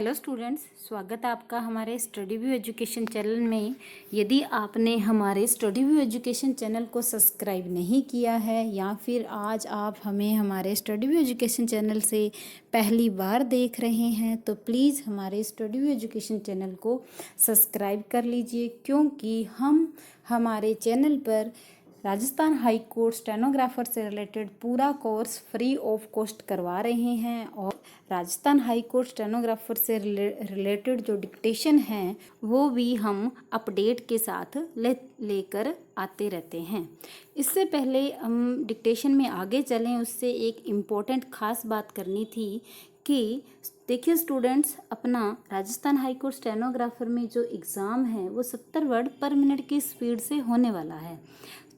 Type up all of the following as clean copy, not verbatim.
Hello students, स्वागत है आपका हमारे स्टडी व्यू एजुकेशन चैनल में। यदि आपने हमारे स्टडी व्यू एजुकेशन चैनल को सब्सक्राइब नहीं किया है या फिर आज आप हमें हमारे स्टडी व्यू एजुकेशन चैनल से पहली बार देख रहे हैं तो प्लीज़ हमारे स्टडी व्यू एजुकेशन चैनल को सब्सक्राइब कर लीजिए, क्योंकि हम हमारे चैनल पर राजस्थान हाई कोर्ट स्टेनोग्राफर से रिलेटेड पूरा कोर्स फ्री ऑफ कॉस्ट करवा रहे हैं और राजस्थान हाई कोर्ट स्टेनोग्राफर से रिलेटेड जो डिक्टेशन हैं वो भी हम अपडेट के साथ लेकर आते रहते हैं। इससे पहले हम डिक्टेशन में आगे चलें उससे एक इम्पोर्टेंट ख़ास बात करनी थी कि देखिए स्टूडेंट्स, अपना राजस्थान हाई कोर्ट स्टेनोग्राफर में जो एग्ज़ाम है वो 70 वर्ड पर मिनट की स्पीड से होने वाला है।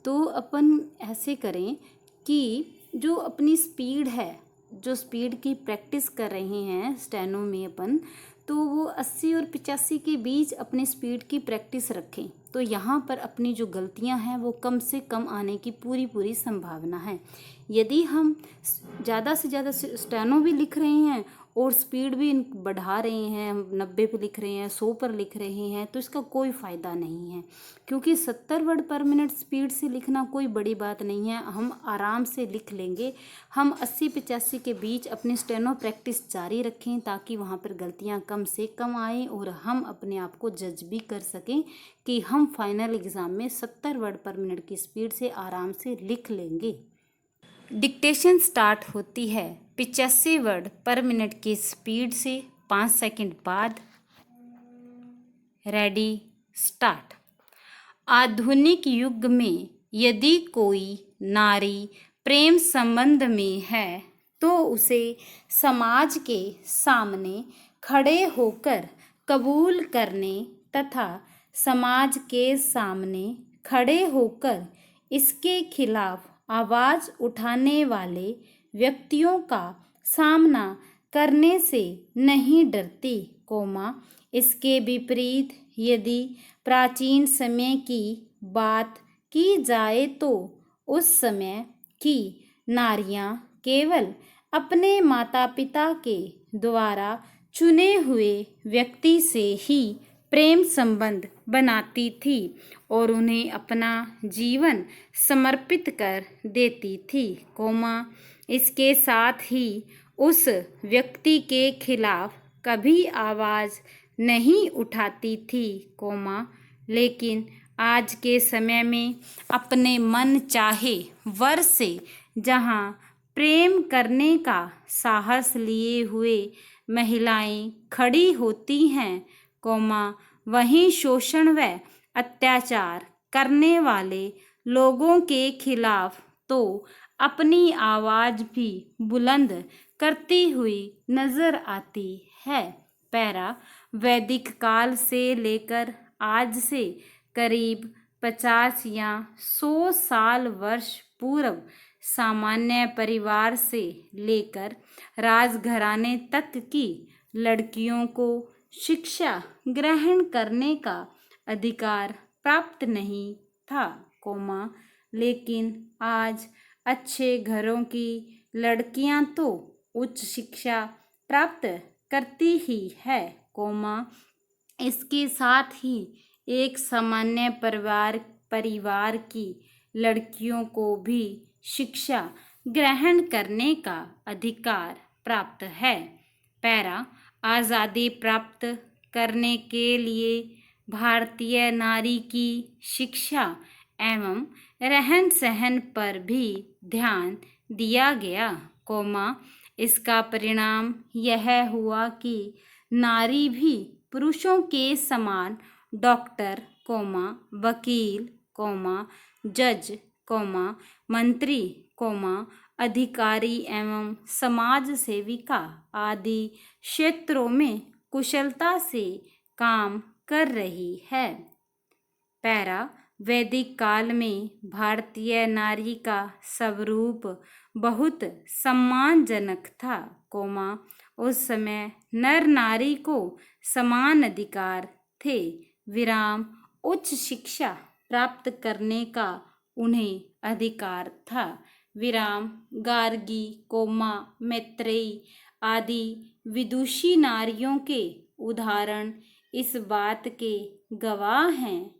तो अपन ऐसे करें कि जो अपनी स्पीड है, जो स्पीड की प्रैक्टिस कर रहे हैं स्टेनो में अपन, तो वो 80 और 85 के बीच अपनी स्पीड की प्रैक्टिस रखें। तो यहाँ पर अपनी जो गलतियाँ हैं वो कम से कम आने की पूरी संभावना है। यदि हम ज़्यादा से ज़्यादा स्टेनो भी लिख रहे हैं और स्पीड भी बढ़ा रहे हैं, हम 90 पर लिख रहे हैं, 100 पर लिख रहे हैं, तो इसका कोई फ़ायदा नहीं है, क्योंकि 70 वर्ड पर मिनट स्पीड से लिखना कोई बड़ी बात नहीं है। हम आराम से लिख लेंगे। हम 80-85 के बीच अपनी स्टेनो प्रैक्टिस जारी रखें ताकि वहाँ पर गलतियाँ कम से कम आएँ और हम अपने आप को जज भी कर सकें कि हम फाइनल एग्ज़ाम में 70 वर्ड पर मिनट की स्पीड से आराम से लिख लेंगे। डिक्टेशन स्टार्ट होती है 85 वर्ड पर मिनट की स्पीड से 5 सेकंड बाद। Ready, start. आधुनिक युग में यदि कोई नारी प्रेम संबंध में है तो उसे समाज के सामने खड़े होकर कबूल करने तथा समाज के सामने खड़े होकर इसके खिलाफ आवाज़ उठाने वाले व्यक्तियों का सामना करने से नहीं डरती, इसके विपरीत यदि प्राचीन समय की बात की जाए तो उस समय की नारियां केवल अपने माता पिता के द्वारा चुने हुए व्यक्ति से ही प्रेम संबंध बनाती थी और उन्हें अपना जीवन समर्पित कर देती थी, इसके साथ ही उस व्यक्ति के खिलाफ कभी आवाज़ नहीं उठाती थी, लेकिन आज के समय में अपने मन चाहे वर से जहाँ प्रेम करने का साहस लिए हुए महिलाएं खड़ी होती हैं, वहीं शोषण व अत्याचार करने वाले लोगों के खिलाफ तो अपनी आवाज़ भी बुलंद करती हुई नजर आती है। पैरा, वैदिक काल से लेकर आज से करीब 50 या 100 साल वर्ष पूर्व सामान्य परिवार से लेकर राजघराने तक की लड़कियों को शिक्षा ग्रहण करने का अधिकार प्राप्त नहीं था, लेकिन आज अच्छे घरों की लड़कियां तो उच्च शिक्षा प्राप्त करती ही है, इसके साथ ही एक सामान्य परिवार की लड़कियों को भी शिक्षा ग्रहण करने का अधिकार प्राप्त है। पैरा, आज़ादी प्राप्त करने के लिए भारतीय नारी की शिक्षा एवं रहन सहन पर भी ध्यान दिया गया, इसका परिणाम यह हुआ कि नारी भी पुरुषों के समान डॉक्टर, वकील, जज, मंत्री, अधिकारी एवं समाज सेविका आदि क्षेत्रों में कुशलता से काम कर रही है। पैरा, वैदिक काल में भारतीय नारी का स्वरूप बहुत सम्मानजनक था, उस समय नर नारी को समान अधिकार थे, उच्च शिक्षा प्राप्त करने का उन्हें अधिकार था। गार्गी, मैत्रेयी आदि विदुषी नारियों के उदाहरण इस बात के गवाह हैं,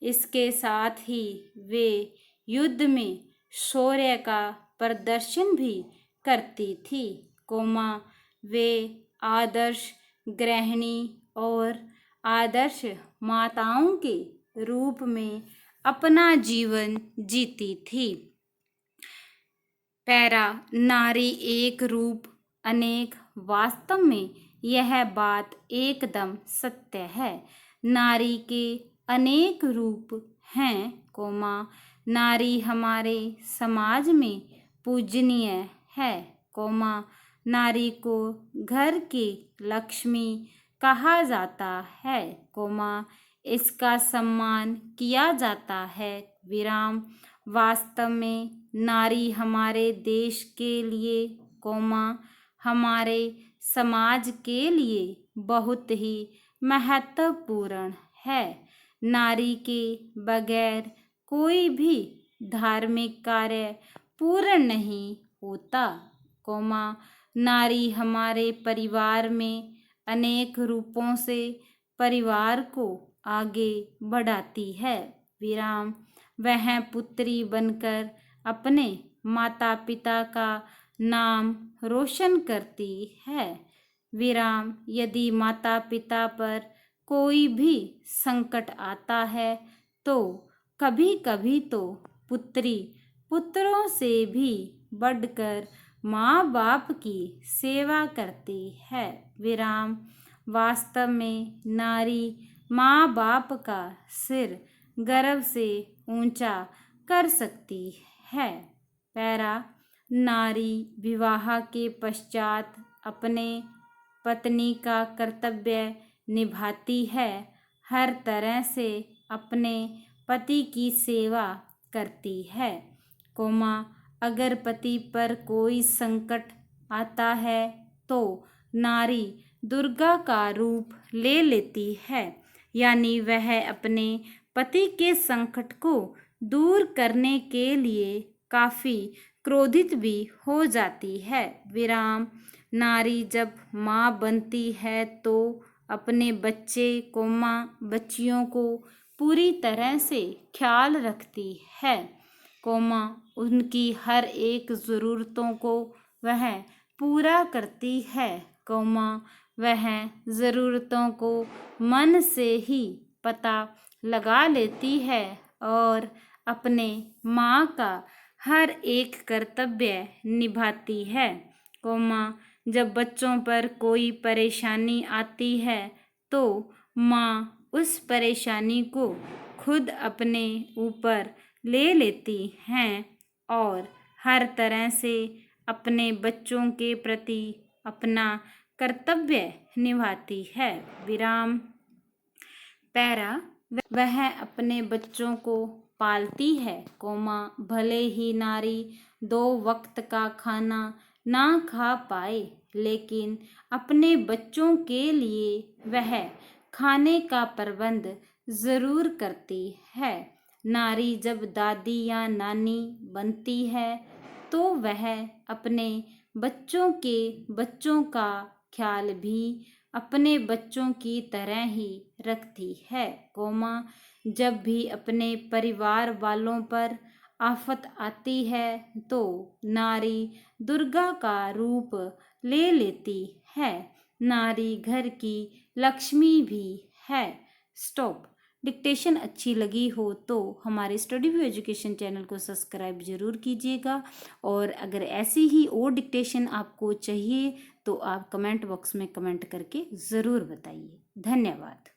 इसके साथ ही वे युद्ध में शौर्य का प्रदर्शन भी करती थी, वे आदर्श गृहिणी और आदर्श माताओं के रूप में अपना जीवन जीती थी। पैरा नारी एक रूप अनेक। वास्तव में यह बात एकदम सत्य है। नारी के अनेक रूप हैं, नारी हमारे समाज में पूजनीय है, नारी को घर की लक्ष्मी कहा जाता है, इसका सम्मान किया जाता है, वास्तव में नारी हमारे देश के लिए, हमारे समाज के लिए बहुत ही महत्वपूर्ण है। नारी के बगैर कोई भी धार्मिक कार्य पूर्ण नहीं होता, नारी हमारे परिवार में अनेक रूपों से परिवार को आगे बढ़ाती है, वह पुत्री बनकर अपने माता पिता का नाम रोशन करती है, यदि माता पिता पर कोई भी संकट आता है तो कभी कभी तो पुत्री पुत्रों से भी बढ़कर माँ बाप की सेवा करती है, वास्तव में नारी माँ बाप का सिर गर्व से ऊंचा कर सकती है। पैरा नारी विवाह के पश्चात अपने पत्नी का कर्तव्य निभाती है, हर तरह से अपने पति की सेवा करती है, अगर पति पर कोई संकट आता है तो नारी दुर्गा का रूप ले लेती है, यानी वह अपने पति के संकट को दूर करने के लिए काफ़ी क्रोधित भी हो जाती है, नारी जब माँ बनती है तो अपने बच्चे बच्चियों को पूरी तरह से ख्याल रखती है, उनकी हर एक ज़रूरतों को वह पूरा करती है, वह ज़रूरतों को मन से ही पता लगा लेती है और अपने माँ का हर एक कर्तव्य निभाती है, जब बच्चों पर कोई परेशानी आती है तो माँ उस परेशानी को खुद अपने ऊपर ले लेती हैं और हर तरह से अपने बच्चों के प्रति अपना कर्तव्य निभाती है, पैरा वह अपने बच्चों को पालती है, भले ही नारी 2 वक्त का खाना ना खा पाए लेकिन अपने बच्चों के लिए वह खाने का प्रबंध ज़रूर करती है। नारी जब दादी या नानी बनती है तो वह अपने बच्चों का ख्याल भी अपने बच्चों की तरह ही रखती है, जब भी अपने परिवार वालों पर आफत आती है तो नारी दुर्गा का रूप ले लेती है, नारी घर की लक्ष्मी भी है। स्टॉप। डिक्टेशन अच्छी लगी हो तो हमारे स्टडी व्यू एजुकेशन चैनल को सब्सक्राइब ज़रूर कीजिएगा और अगर ऐसी ही और डिक्टेशन आपको चाहिए तो आप कमेंट बॉक्स में कमेंट करके ज़रूर बताइए। धन्यवाद।